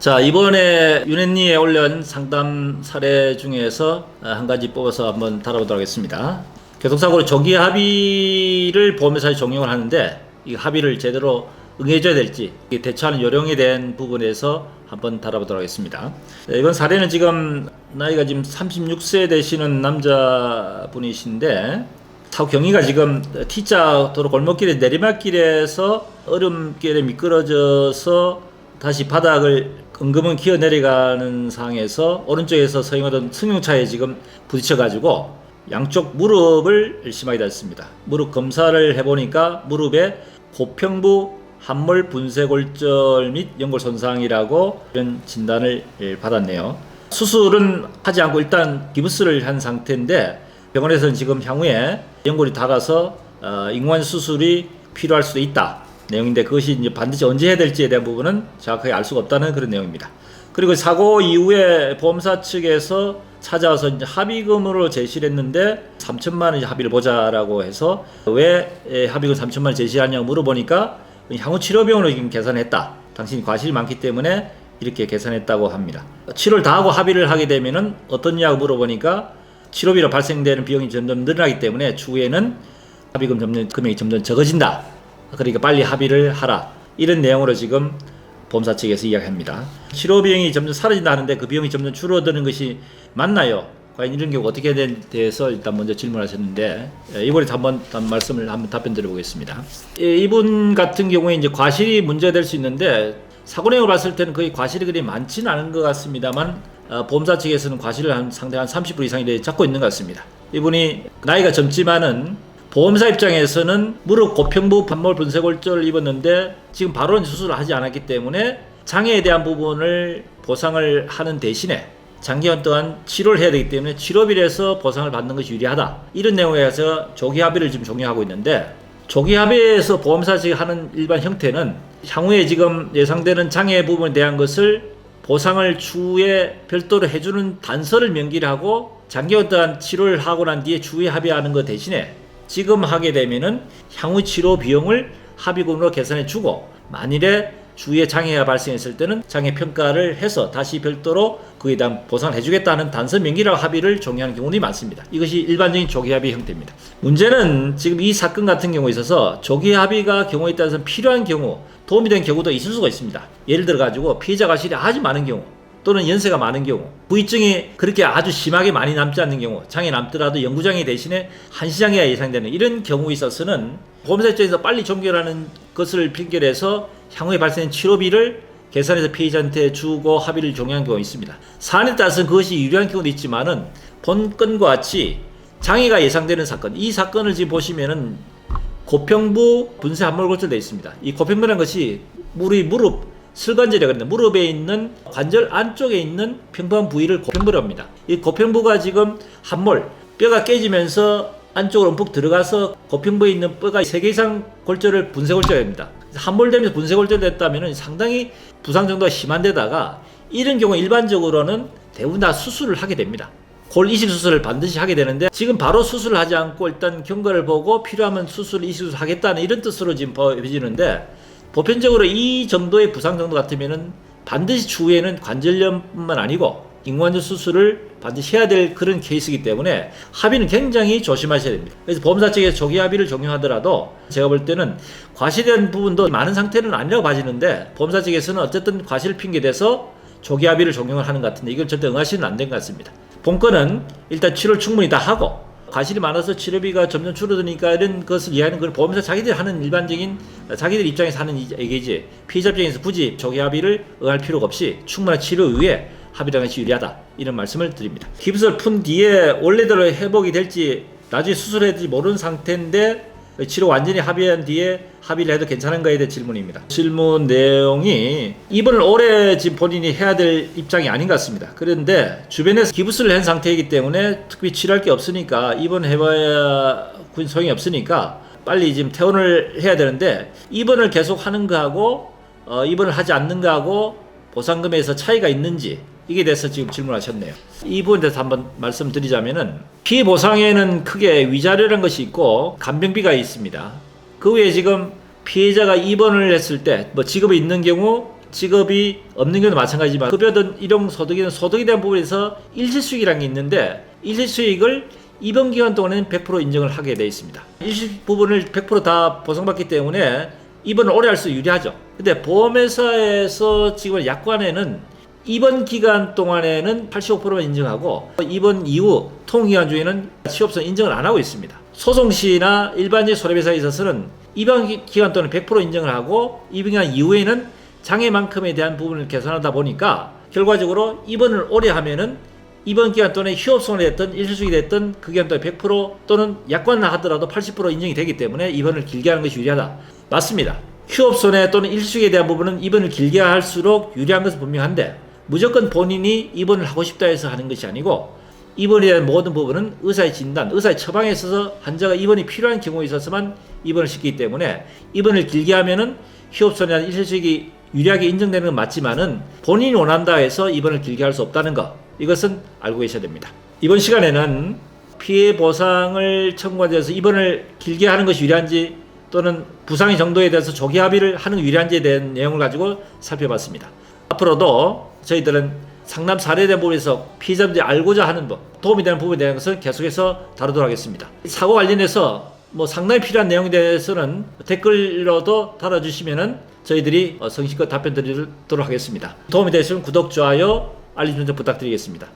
자, 이번에 윤혜니에 올린 상담 사례 중에서 한 가지 뽑아서 한번 다뤄보도록 하겠습니다. 교통사고로 조기 합의를 보험회사에 적용을 하는데 이 합의를 제대로 응해줘야 될지 대처하는 요령에 대한 부분에서 한번 다뤄보도록 하겠습니다. 이번 사례는 지금 나이가 지금 36세 되시는 남자분이신데 사고 경위가 지금 T자 도로 골목길에 내리막길에서 얼음길에 미끄러져서 다시 바닥을 은금은 기어 내려가는 상황에서 오른쪽에서 서행하던 승용차에 지금 부딪혀가지고 양쪽 무릎을 심하게 다쳤습니다. 무릎 검사를 해보니까 무릎에 고평부 함몰 분쇄골절 및 연골 손상이라고 이런 진단을 받았네요. 수술은 하지 않고 일단 기부스를 한 상태인데 병원에서는 지금 향후에 연골이 닳아서 ing관 수술이 필요할 수도 있다 내용인데, 그것이 이제 반드시 언제 해야 될지에 대한 부분은 정확하게 알 수가 없다는 그런 내용입니다. 그리고 사고 이후에 보험사 측에서 찾아와서 이제 합의금으로 제시를 했는데 3천만 원 이제 합의를 보자라고 해서 왜 합의금 3천만 원 제시하냐고 물어보니까 향후 치료비용으로 지금 계산했다. 당신이 과실이 많기 때문에 이렇게 계산했다고 합니다. 치료를 다 하고 합의를 하게 되면은 어떻냐고 물어보니까 치료비로 발생되는 비용이 점점 늘어나기 때문에 추후에는 합의금 금액이 점점 적어진다. 그러니까 빨리 합의를 하라. 이런 내용으로 지금 보험사 측에서 이야기합니다. 치료 비용이 점점 사라진다 하는데 그 비용이 점점 줄어드는 것이 맞나요? 과연 이런 경우 어떻게 해야 대해서 일단 먼저 질문하셨는데, 이번에 한번 말씀을 한번 답변 드려보겠습니다. 이분 같은 경우에 이제 과실이 문제가 될 수 있는데 사고 내용을 봤을 때는 거의 과실이 그리 많지는 않은 것 같습니다만 보험사 측에서는 과실을 상당히 한 30% 이상이 잡고 있는 것 같습니다. 이분이 나이가 젊지만은 보험사 입장에서는 무릎 고평부 함몰 분쇄골절을 입었는데 지금 바로는 수술을 하지 않았기 때문에 장애에 대한 부분을 보상을 하는 대신에 장기간 동안 치료를 해야 되기 때문에 치료비에서 보상을 받는 것이 유리하다. 이런 내용에서 조기 합의를 지금 적용하고 있는데, 조기 합의에서 보험사 측이 하는 일반 형태는 향후에 지금 예상되는 장애 부분에 대한 것을 보상을 추후에 별도로 해주는 단서를 명기를 하고 장기간 동안 치료를 하고 난 뒤에 추후에 합의하는 것 대신에 지금 하게 되면은 향후 치료 비용을 합의금으로 계산해 주고, 만일에 주위에 장애가 발생했을 때는 장애 평가를 해서 다시 별도로 그에 대한 보상을 해주겠다는 단서 명기라고 합의를 종료하는 경우도 많습니다. 이것이 일반적인 조기 합의 형태입니다. 문제는 지금 이 사건 같은 경우에 있어서 조기 합의가 경우에 따라서 필요한 경우, 도움이 되는 경우도 있을 수가 있습니다. 예를 들어 가지고 피해자 과실이 아주 많은 경우, 또는 연세가 많은 경우, 부위증이 그렇게 아주 심하게 많이 남지 않는 경우, 장애 남더라도 영구장애 대신에 한시장애가 예상되는 이런 경우에 있어서는 보험사 입장에서 빨리 종결하는 것을 핑계로 향후에 발생한 치료비를 계산해서 피해자한테 주고 합의를 종료한 경우가 있습니다. 사안에 따라서는 그것이 유리한 경우도 있지만은 본 건과 같이 장애가 예상되는 사건, 이 사건을 지금 보시면은 고평부 분쇄 함몰골절 되어 있습니다. 이 고평부라는 것이 무릎 슬관절이라고 하는데 무릎에 있는 관절 안쪽에 있는 평범한 부위를 고평부라고 합니다. 이 고평부가 지금 함몰, 뼈가 깨지면서 안쪽으로 움푹 들어가서 고평부에 있는 뼈가 3개 이상 골절을 분쇄골절입니다. 함몰되면서 분쇄골절 됐다면 상당히 부상 정도가 심한 데다가 이런 경우 일반적으로는 대부분 다 수술을 하게 됩니다. 골 이식 수술을 반드시 하게 되는데 지금 바로 수술을 하지 않고 일단 경과를 보고 필요하면 이식 수술 하겠다는 이런 뜻으로 지금 보여지는데, 보편적으로 이 정도의 부상 정도 같으면은 반드시 추후에는 관절염뿐만 아니고 인공관절 수술을 반드시 해야 될 그런 케이스이기 때문에 합의는 굉장히 조심하셔야 됩니다. 그래서 보험사 측에서 조기 합의를 적용하더라도 제가 볼 때는 과실된 부분도 많은 상태는 아니라고 봐지는데, 보험사 측에서는 어쨌든 과실을 핑계대서 조기 합의를 적용을 하는 것 같은데 이걸 절대 응하시는 안 된 것 같습니다. 본건은 일단 치료를 충분히 다 하고 과실이 많아서 치료비가 점점 줄어드니까 이런 것을 이해하는 걸 보험사 자기들이 하는 일반적인 자기들 입장에서 하는 얘기지, 피해자 입장에서 굳이 조기 합의를 응할 필요가 없이 충분한 치료 이후에 합의하는 것이 유리하다, 이런 말씀을 드립니다. 기부스를 푼 뒤에 원래대로 회복이 될지 나중에 수술해야 될지 모르는 상태인데 치료 완전히 합의한 뒤에 합의를 해도 괜찮은가에 대한 질문입니다. 질문 내용이 입원을 오래 지금 본인이 해야 될 입장이 아닌 것 같습니다. 그런데 주변에서 기부스를 한 상태이기 때문에 특별히 치료할 게 없으니까 입원해봐야 소용이 없으니까 빨리 지금 퇴원을 해야 되는데, 입원을 계속 하는 거하고 입원을 하지 않는 거하고 보상금에서 차이가 있는지, 이게 대해서 지금 질문하셨네요. 이 부분에 대해서 한번 말씀드리자면은, 피해 보상에는 크게 위자료라는 것이 있고 간병비가 있습니다. 그 외에 지금 피해자가 입원을 했을 때 직업이 있는 경우 직업이 없는 경우도 마찬가지지만 급여든 일용소득이든 소득에 대한 부분에서 일시수익이라는 게 있는데 일시수익을 입원 기간 동안에는 100% 인정을 하게 되어 있습니다. 일시 부분을 100%다 보상받기 때문에 입원을 오래 할 수 유리하죠. 근데 보험회사에서 지금 약관에는 입원 기간 동안에는 85%만 인정하고 입원 이후 통기간 중에는 취업성 인정을 안 하고 있습니다. 소송시나 일반적인 손해배상에 있어서는 입원 기간 동안 100% 인정을 하고 입원 기간 이후에는 장애만큼에 대한 부분을 개선하다 보니까 결과적으로 입원을 오래 하면은 입원 기간 동안에 휴업성이 됐든 일시수익이 됐든 그 기간 동안에 100% 또는 약관을 하더라도 80% 인정이 되기 때문에 입원을 길게 하는 것이 유리하다. 맞습니다. 휴업손해 또는 일시수익에 대한 부분은 입원을 길게 할수록 유리한 것은 분명한데 무조건 본인이 입원을 하고 싶다 해서 하는 것이 아니고 입원에 대한 모든 부분은 의사의 진단, 의사의 처방에 있어서 환자가 입원이 필요한 경우에 있어서만 입원을 시키기 때문에 입원을 길게 하면은 휴업손해나 일시수익이 유리하게 인정되는 건 맞지만은 본인이 원한다 해서 입원을 길게 할 수 없다는 것, 이것은 알고 계셔야 됩니다. 이번 시간에는 피해 보상을 청구하기 위해서 입원을 길게 하는 것이 유리한지 또는 부상의 정도에 대해서 조기 합의를 하는 게 유리한지에 대한 내용을 가지고 살펴봤습니다. 앞으로도 저희들은 상담 사례에 대한 부분에서 피해자분들이 알고자 하는 법, 도움이 되는 부분에 대한 것은 계속해서 다루도록 하겠습니다. 사고 관련해서 상담이 필요한 내용에 대해서는 댓글로도 달아주시면은 저희들이 성실껏 답변 드리도록 하겠습니다. 도움이 되시면 구독, 좋아요, 알림 설정 부탁드리겠습니다.